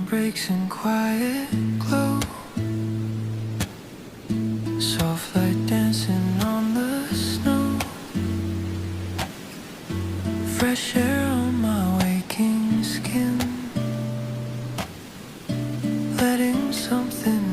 breaks in quiet glow. Soft light dancing on the snow. Fresh air on my waking skin. Letting something